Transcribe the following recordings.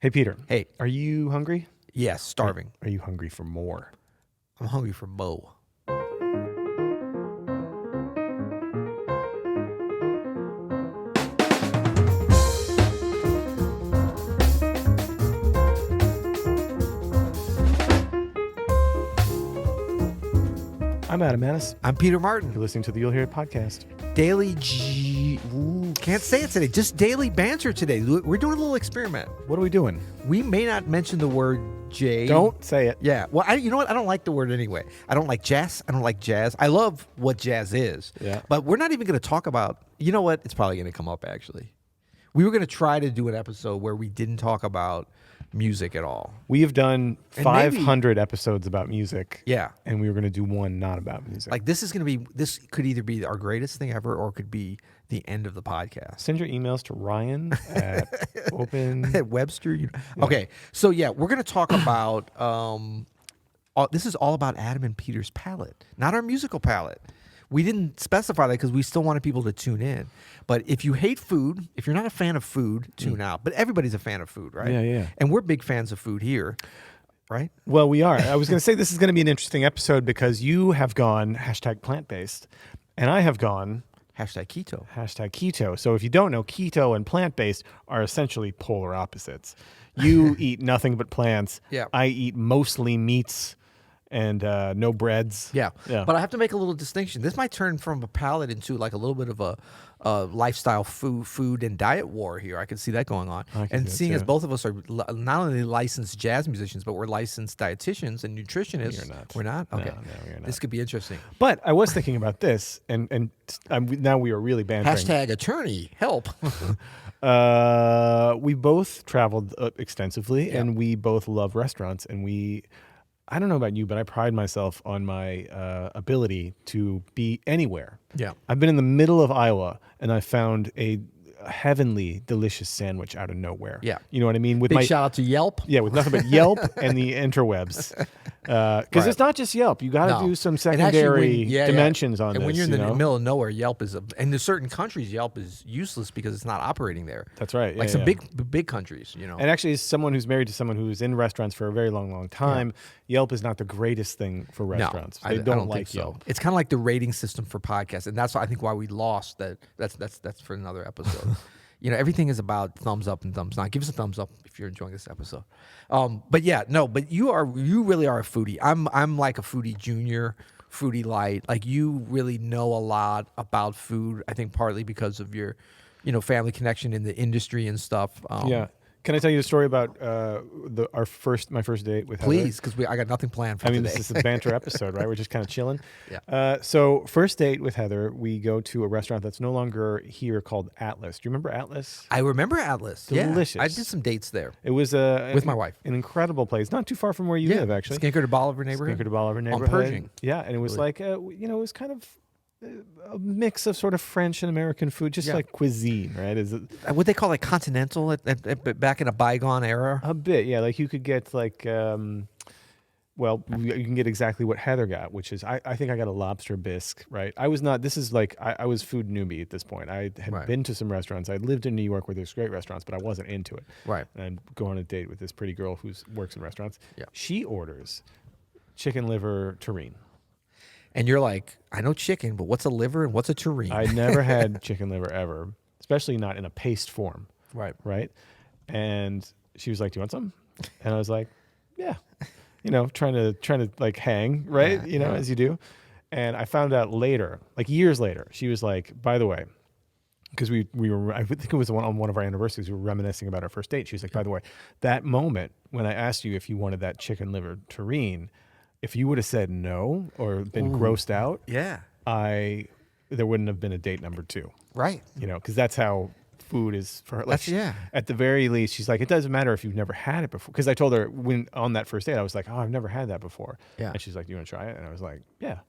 Hey, Peter. Hey. Are you hungry? Yes, starving. Are you hungry for more? I'm hungry for Mo. I'm Adam Maness. I'm Peter You're Martin. listening to the You'll Hear It podcast. Can't say it today. Just daily banter today. We're doing a little experiment. What are we doing? We may not mention the word J. Don't say it. Yeah. Well, you know what? I don't like the word anyway. I don't like jazz. I don't like jazz. I love what jazz is. Yeah. But we're not even going to talk about, you know what? It's probably going to come up, actually. We were going to try to do an episode where we didn't talk about music at all. We have done And 500 episodes about music. Yeah. And we were going to do one not about music. Like this could either be our greatest thing ever or it could be the end of the podcast. Send your emails to Ryan at open. At Webster. Okay. So yeah, we're going to talk about, this is all about Adam and Peter's palate, not our musical palate. We didn't specify that because we still wanted people to tune in. But if you hate food, if you're not a fan of food, tune out. But everybody's a fan of food, right? Yeah. And we're big fans of food here, right? Well, we are. I was going to say this is going to be an interesting episode because you have gone #plant-based and I have gone #keto. #keto. So if you don't know, keto and plant-based are essentially polar opposites. You eat nothing but plants. Yeah. I eat mostly meats and no breads. Yeah. Yeah. But I have to make a little distinction. This might turn from a palate into like a little bit of a lifestyle food and diet war here. I can see that going on. And seeing as both of us are not only licensed jazz musicians, but we're licensed dietitians and nutritionists. You're not. We're not? Okay. No, you're not. This could be interesting. But I was thinking about this, and now we are really bantering. #attorney, help. We both traveled extensively, and we both love restaurants, and I don't know about you, but I pride myself on my ability to be anywhere. Yeah. I've been in the middle of Iowa, and I found a heavenly delicious sandwich out of nowhere. Yeah. You know what I mean? With Big shout out to Yelp. Yeah, with nothing but Yelp and the interwebs. Because it's not just Yelp. You got to do some secondary dimensions on this. And when you're in the middle of nowhere, Yelp is and in certain countries, Yelp is useless because it's not operating there. That's right. Like some big countries, you know. And actually, as someone who's married to someone who's in restaurants for a very long time, Yelp is not the greatest thing for restaurants. No, they I don't like think so. Yelp. It's kind of like the rating system for podcasts, and that's I think why we lost that. That's for another episode. You know, everything is about thumbs up and thumbs down. Give us a thumbs up if you're enjoying this episode. But you really are a foodie. I'm like a foodie junior, foodie light. Like you really know a lot about food. I think partly because of your, family connection in the industry and stuff. Yeah. Can I tell you a story about my first date with Heather? Please, because I got nothing planned for today. This is a banter episode, right? We're just kind of chilling. Yeah. So first date with Heather, we go to a restaurant that's no longer here called Atlas. Do you remember Atlas? I remember Atlas. Delicious. Yeah, I did some dates there. It was with my wife. An incredible place, not too far from where you live, actually. Skinker to Bolivar neighborhood. Skinker to Bolivar neighborhood. On Pershing. Yeah, and it was like it was kind of a mix of sort of French and American food, just like cuisine, right? Is it what they call like continental back in a bygone era? A bit, yeah. Like you could get like, you can get exactly what Heather got, which is I think I got a lobster bisque, right? I was not. This is like I was food newbie at this point. I had been to some restaurants. I'd lived in New York where there's great restaurants, but I wasn't into it. Right. And I'd go on a date with this pretty girl who works in restaurants. Yeah. She orders chicken liver terrine. And you're like, I know chicken, but what's a liver and what's a terrine? I never had chicken liver ever, especially not in a paste form. Right. Right. And she was like, "Do you want some?" And I was like, "Yeah." Trying to like hang, right? As you do. And I found out later, like years later, she was like, "By the way," because we were, I think it was on one of our anniversaries, we were reminiscing about our first date. She was like, "By the way, that moment when I asked you if you wanted that chicken liver terrine, if you would have said no or been grossed out, there wouldn't have been a date number 2." Right. Because that's how food is for her. Like That's at the very least, she's like, it doesn't matter if you've never had it before. Because I told her on that first date, I was like, "Oh, I've never had that before." Yeah. And she's like, "Do you want to try it?" And I was like, "Yeah."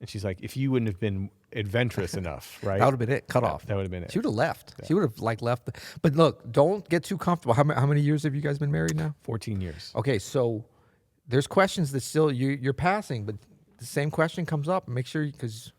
And she's like, "If you wouldn't have been adventurous enough, right? That would have been it. Cut off. That would have been it." She would have left. Yeah. She would have left. But look, don't get too comfortable. How many years have you guys been married now? 14 years. Okay, so there's questions that still you're passing, but the same question comes up. Make sure because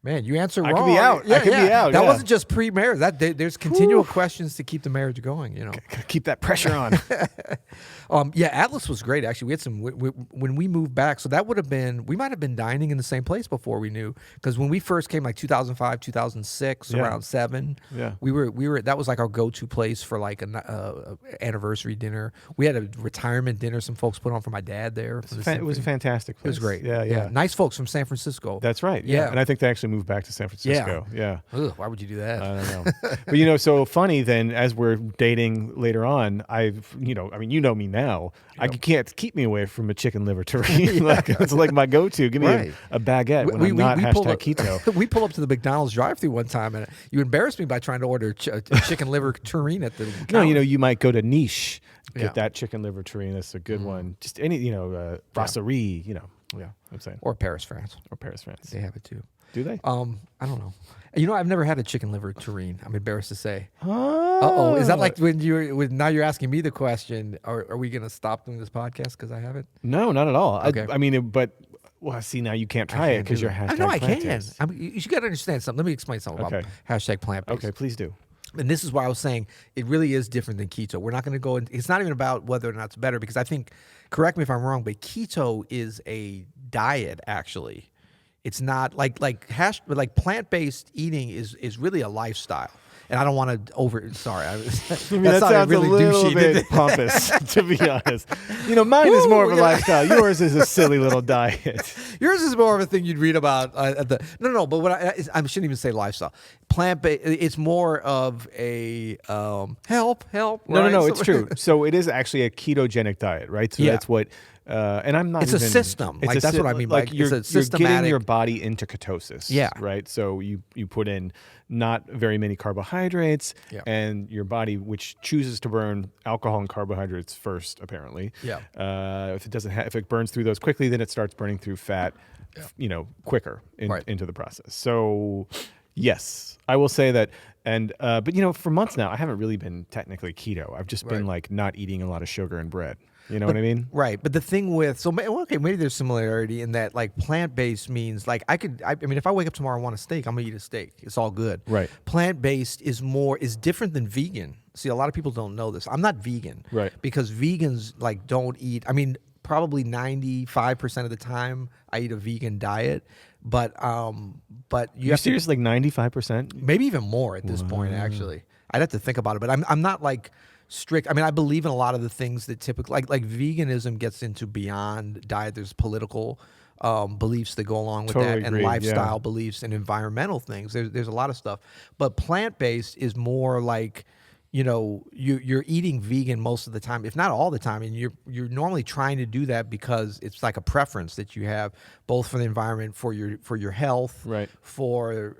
Man, you answer I wrong. could be out. I could be out. That yeah. wasn't just pre-marriage. There's continual questions to keep the marriage going. Keep that pressure on. Yeah, Atlas was great. Actually, we had some when we moved back. So that would have been we might have been dining in the same place before we knew, because when we first came, like 2005, 2006, around 7. Yeah. we were that was like our go-to place for like a anniversary dinner. We had a retirement dinner some folks put on for my dad there. It was a fantastic place. It was great. Yeah. Nice folks from San Francisco. That's right. Yeah. And I think they actually moved back to San Francisco. Yeah. Ugh, why would you do that? I don't know. But so funny then, as we're dating later on, I've, you know me now. I can't keep me away from a chicken liver terrine. It's like my go-to. Give me a baguette when I'm not hashtag keto. We pull up to the McDonald's drive-thru one time, and you embarrassed me by trying to order a chicken liver terrine at the No, you might go to Niche, get that chicken liver terrine. That's a good one. Just any, brasserie, Yeah, I'm saying. Or Paris, France. They They have it too. Do they? I don't know. I've never had a chicken liver terrine. I'm embarrassed to say. Oh. Is that like now you're asking me the question, are we going to stop doing this podcast because I haven't? No, not at all. Okay. See, now you can't try it because you're hashtag I can. plant-based. You got to understand something. Let me explain something about hashtag plant-based. Okay, please do. And this is why I was saying it really is different than keto. We're not going to go in. It's not even about whether or not it's better, because I think, correct me if I'm wrong, but keto is a diet, actually. It's not like plant-based eating is really a lifestyle. And I don't want to sorry. That sounds really a little bit pompous, to be honest. Mine is more of a lifestyle. Yours is a silly little diet. Yours is more of a thing you'd read about No, but what I shouldn't even say lifestyle. Plant-based, it's more of a help. No, it's true. So it is actually a ketogenic diet, right? So that's what... and I'm not. It's a system. That's what I mean. Like you're getting your body into ketosis. Yeah. Right. So you put in not very many carbohydrates, and your body, which chooses to burn alcohol and carbohydrates first, apparently. Yeah. If it burns through those quickly, then it starts burning through fat, quicker into the process. So, yes, I will say that. And but for months now, I haven't really been technically keto. I've just been like not eating a lot of sugar and bread. You know what I mean? Right. But the thing with, maybe there's similarity in that, like, plant-based means, like, if I wake up tomorrow and want a steak, I'm going to eat a steak. It's all good. Right. Plant-based is different than vegan. See, a lot of people don't know this. I'm not vegan. Right. Because vegans, like, don't eat, probably 95% of the time I eat a vegan diet. But you seriously, like 95%? Maybe even more at this point, actually. I'd have to think about it. But I'm not, like, strict. I believe in a lot of the things that typically, like veganism gets into beyond diet. There's political beliefs that go along with that, and lifestyle beliefs and environmental things. There's a lot of stuff. But plant-based is more like, you're eating vegan most of the time, if not all the time, and you're normally trying to do that because it's like a preference that you have, both for the environment, for your health, right, for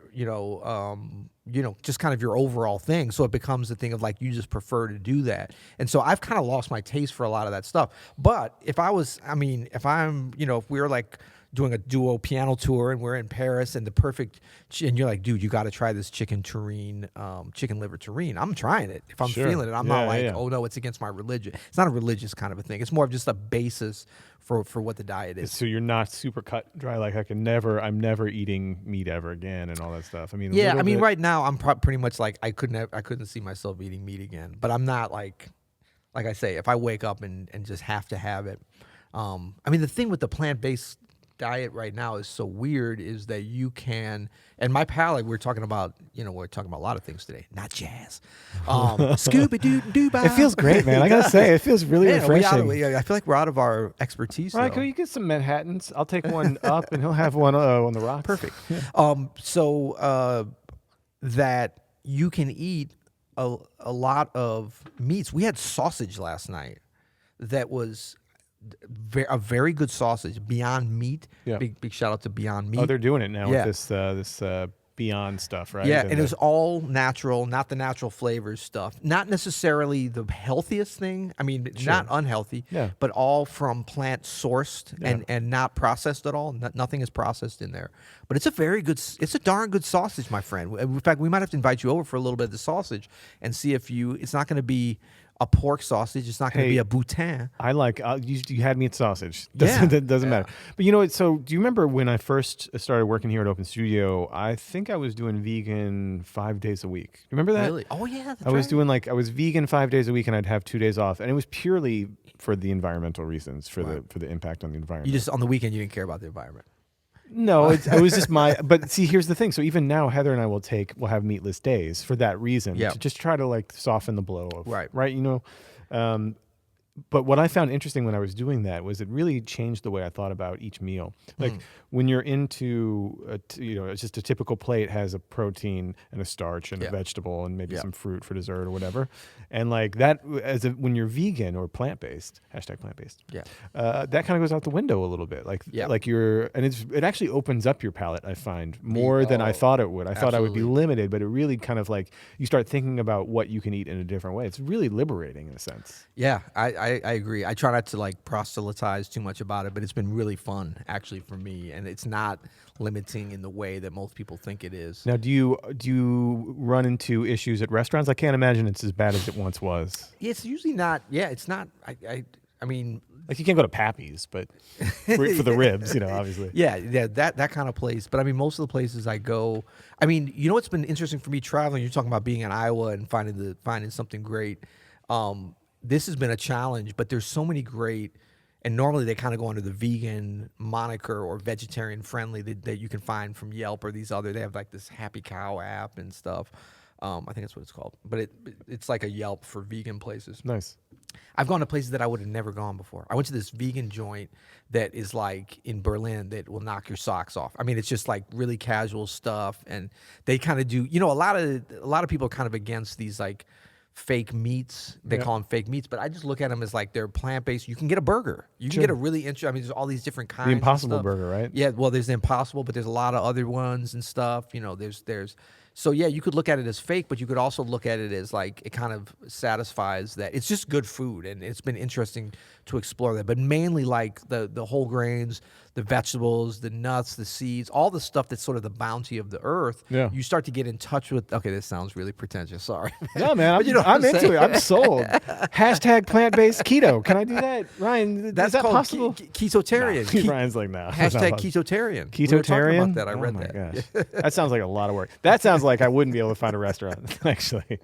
just kind of your overall thing. So it becomes a thing of like, you just prefer to do that. And so I've kind of lost my taste for a lot of that stuff. But if we're like doing a duo piano tour and we're in Paris and and you're like, dude, you got to try this chicken liver terrine. I'm trying it. If I'm feeling it, I'm not like, oh no, it's against my religion. It's not a religious kind of a thing. It's more of just a basis for what the diet is. So you're not super cut dry, like I'm never eating meat ever again and all that stuff. Right now I'm pretty much like I couldn't see myself eating meat again. But I'm not like I say, if I wake up and just have to have it. The thing with the plant-based diet right now is so weird is that you can, and my palate, we're talking about a lot of things today, not jazz. Scooby-Doo. It feels great, man. I gotta say, it feels really refreshing. I feel like we're out of our expertise. Right, can you get some Manhattans? I'll take one up and he'll have one on the rocks. Perfect. Yeah. That you can eat a lot of meats. We had sausage last night that was a very good sausage. Beyond Meat. Yeah. Big shout out to Beyond Meat. Oh, they're doing it now with this Beyond stuff, right? Yeah, and it was all natural, not the natural flavors stuff. Not necessarily the healthiest thing. Not unhealthy, but all from plant sourced and not processed at all. Nothing is processed in there. But it's a darn good sausage, my friend. In fact, we might have to invite you over for a little bit of the sausage and see if it's not going to be a pork sausage. It's not going to Hey, be a boudin. I like you had me at sausage. Yeah, That doesn't yeah. matter. But you know what? So do you remember when I first started working here at Open Studio? I think I was doing vegan 5 days a week. You remember that? Really? Oh yeah, that's I was right. doing I was vegan 5 days a week, and I'd have 2 days off, and it was purely for the environmental reasons, for the impact on the environment. You just on the weekend you didn't care about the environment. No, it was just my. But see, here's the thing. So even now, Heather and I will have meatless days for that reason. Yeah. To just try to like soften the blow of Right. You know. But what I found interesting when I was doing that was it really changed the way I thought about each meal. Like when you're into, it's just a typical plate has a protein and a starch and a vegetable and maybe some fruit for dessert or whatever. And like that, when you're vegan or plant-based, #plant-based, that kind of goes out the window a little bit. Like it actually opens up your palate, I find, more than I thought it would. I thought I would be limited, but it really kind of like you start thinking about what you can eat in a different way. It's really liberating in a sense. Yeah, I agree. I try not to like proselytize too much about it, but it's been really fun actually for me, and it's not limiting in the way that most people think it is. Now, do you run into issues at restaurants? I can't imagine it's as bad as it once was. It's usually not. Yeah, it's not. I mean, like you can't go to Pappy's, but for the ribs, obviously. Yeah, that kind of place. But I mean, most of the places I go, I mean, you know what's been interesting for me traveling? You're talking about being in Iowa and finding something great. This has been a challenge, but there's so many great, and normally they kind of go under the vegan moniker or vegetarian friendly that you can find from Yelp or these other. They have like this Happy Cow app and stuff. I think that's what it's called, but it's like a Yelp for vegan places. Nice. I've gone to places that I would have never gone before. I went to this vegan joint that is like in Berlin that will knock your socks off. I mean, it's just like really casual stuff, and they kind of do. A lot of people are kind of against these like fake meats. They call them fake meats, but I just look at them as like they're plant-based. You can get a burger. You can get a really interesting. I mean, there's all these different kinds. The Impossible Burger, right? Yeah. Well, there's the Impossible, but there's a lot of other ones and stuff. There's. So yeah, you could look at it as fake, but you could also look at it as like it kind of satisfies that it's just good food, and it's been interesting to explore that. But mainly like the whole grains, the vegetables, the nuts, the seeds, all the stuff that's sort of the bounty of the earth. Yeah. You start to get in touch with. Okay, this sounds really pretentious. Sorry. No, man, I'm into it. I'm sold. #plant-based keto. Can I do that, Ryan? That's is that called possible? Ketotarian. Ryan's like, no. #ketotarian. Ketotarian. We were talking about that. I read my that. Gosh. That sounds like a lot of work. That sounds like I wouldn't be able to find a restaurant, actually.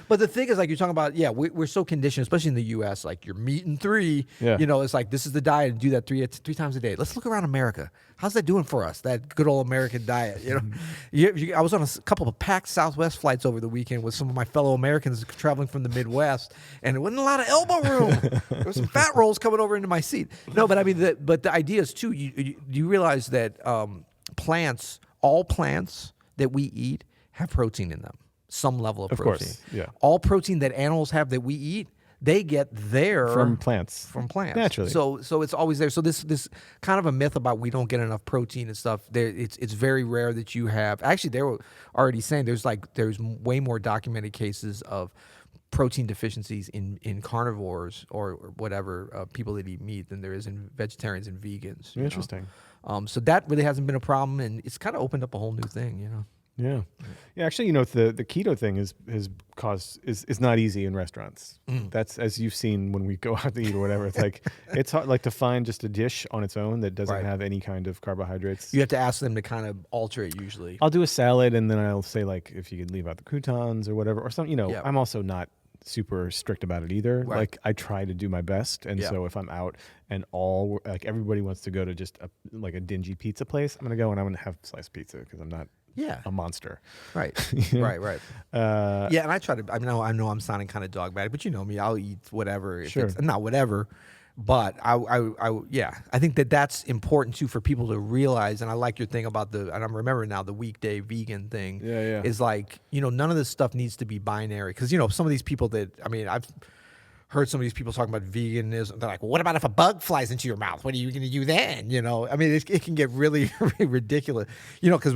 But the thing is, like you're talking about, we're so conditioned, especially in the U.S. Like you're meat and 3. Yeah. It's like this is the diet, and do that three times a day. Let's look around America. How's that doing for us? That good old American diet. I was on a couple of packed Southwest flights over the weekend with some of my fellow Americans traveling from the Midwest, and there wasn't a lot of elbow room. There was some fat rolls coming over into my seat. No, but I mean, the idea is too. You realize that all plants that we eat have protein in them. Some level of protein. Course, yeah. All protein that animals have that we eat, they get there from plants. Naturally. So it's always there. So this kind of a myth about we don't get enough protein and stuff. It's very rare that you have. Actually, they were already saying there's way more documented cases of protein deficiencies in carnivores or whatever people that eat meat than there is in vegetarians and vegans. Interesting. So that really hasn't been a problem, and it's kind of opened up a whole new thing. Yeah. Actually, the keto thing is not easy in restaurants. That's, as you've seen when we go out to eat or whatever. It's like it's hard, like to find just a dish on its own that doesn't have any kind of carbohydrates. You have to ask them to kind of alter it. Usually, I'll do a salad, and then I'll say like if you could leave out the croutons or whatever, or something. I'm also not super strict about it either. Right. Like I try to do my best, and so if I'm out and everybody wants to go to just a dingy pizza place, I'm gonna go and I'm gonna have sliced pizza because I'm not. A monster. Right. Right. And I try to. I know I'm sounding kind of dogmatic, but you know me. I'll eat whatever. Sure. Not whatever, but I think that's important too for people to realize. And I like your thing about and I'm remembering now the weekday vegan thing. Yeah. Is like none of this stuff needs to be binary because some of these people that I've heard some of these people talking about veganism. They're like, well, what about if a bug flies into your mouth? What are you going to do then? I mean, it can get really, really ridiculous. Because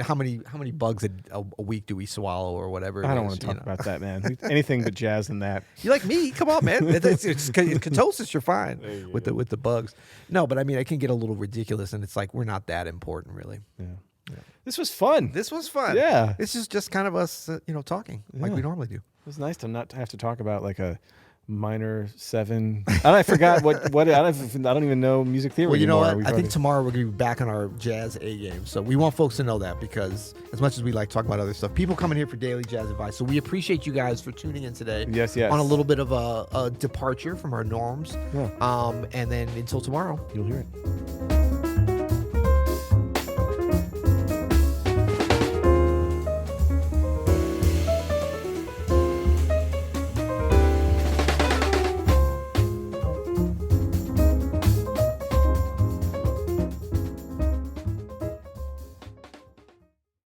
how many bugs a week do we swallow or whatever? I don't want to talk about that, man. Anything but jazz and that. You like me? Come on, man. It's ketosis. You're fine with the bugs. No, but I mean, it can get a little ridiculous, and it's like we're not that important, really. Yeah. This was fun. Yeah. This is just kind of us, talking like we normally do. It was nice to not have to talk about like a minor 7. I forgot what I don't even know music theory Well, you know anymore. what? I think tomorrow we're going to be back on our jazz A game. So we want folks to know that, because as much as we like talking about other stuff, people coming here for daily jazz advice. So we appreciate you guys for tuning in today. Yes. On a little bit of a departure from our norms. Yeah. And then until tomorrow. You'll hear it.